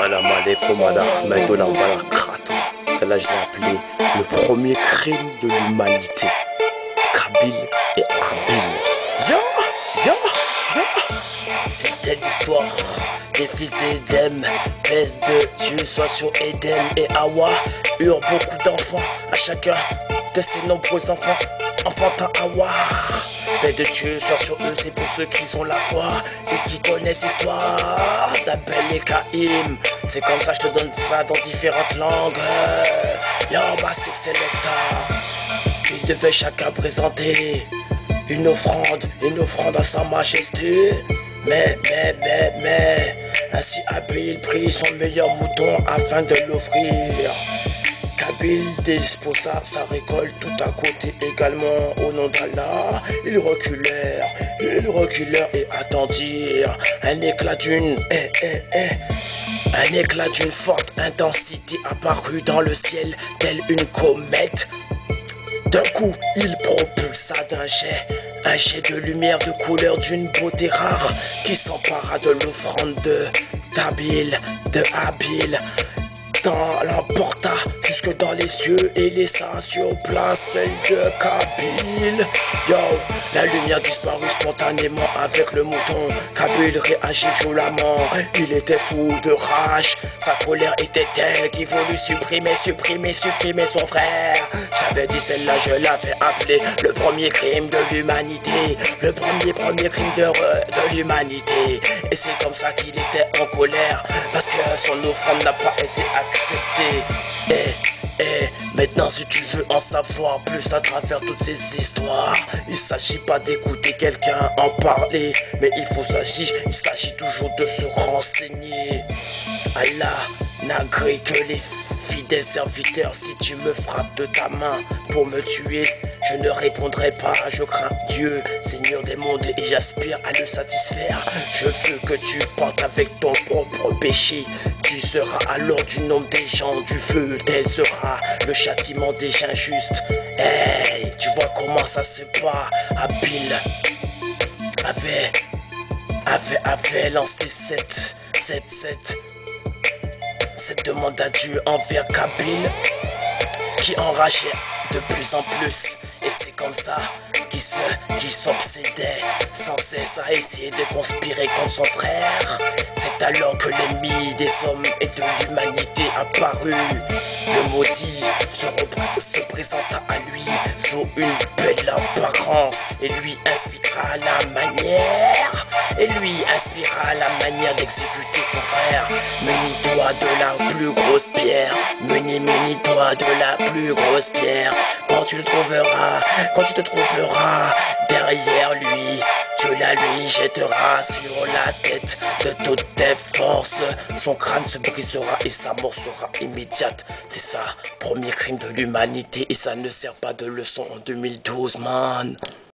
Salam alaikum wa rahmatullahi wa barakatuh. Celle-là, je l'ai appelé le premier crime de l'humanité. Kabyl et Habil. Viens, viens, viens. C'était l'histoire des fils d'Éden. Paix de Dieu soit sur Éden et Hawa eurent beaucoup d'enfants. À chacun de ces nombreux enfants, enfantin Hawa. Paix de Dieu soit sur eux, c'est pour ceux qui ont la foi et qui connaissent l'histoire d'Abel et Caïn. C'est comme ça, je te donne ça dans différentes langues. Yo, Mastic Selecta. Ils devaient chacun présenter une offrande à sa majesté. Mais, ainsi Habil prit son meilleur mouton afin de l'offrir. Kabyl disposa sa récolte tout à côté également au nom d'Allah. Ils reculèrent et attendirent un éclat d'une forte intensité apparut dans le ciel telle une comète. D'un coup, il propulsa un jet de lumière de couleur d'une beauté rare qui s'empara de l'offrande d'Habil, l'emporta jusque dans les cieux et laissa sur place celle de Kabyl. Yo, la lumière disparut spontanément avec le mouton. Kabyl réagit violemment, il était fou de rage. Sa colère était telle qu'il voulut supprimer son frère. J'avais dit celle-là, je l'avais appelé le premier crime de l'humanité. Le premier crime de l'humanité. Et c'est comme ça qu'il était en colère, parce que son offrande n'a pas été acceptée. Maintenant si tu veux en savoir plus à travers toutes ces histoires, il s'agit pas d'écouter quelqu'un en parler, mais il s'agit toujours de se renseigner. Allah n'agrée que les fidèles serviteurs. Si tu me frappes de ta main pour me tuer, je ne répondrai pas, je crains Dieu, Seigneur des mondes, et j'aspire à le satisfaire. Je veux que tu portes avec ton propre péché. Tu seras alors du nombre des gens du feu, tel sera le châtiment des injustes. Hey, tu vois comment ça se passe. Habil avait lancé cette demande à Dieu envers Kabyl, qui enrageait de plus en plus. Et c'est comme ça qu'il s'obsédait sans cesse à essayer de conspirer contre son frère. C'est alors que l'ennemi des hommes et de l'humanité apparut. Le maudit se présenta à lui sous une belle apparence et lui inspira la manière d'exécuter son frère. Munis-toi de la plus grosse pierre, munis-toi de la plus grosse pierre. Quand tu te trouveras derrière lui, tu la lui jetteras sur la tête de toutes tes forces. Son crâne se brisera et sa mort sera immédiate. C'est ça, premier crime de l'humanité, et ça ne sert pas de leçon en 2012, man.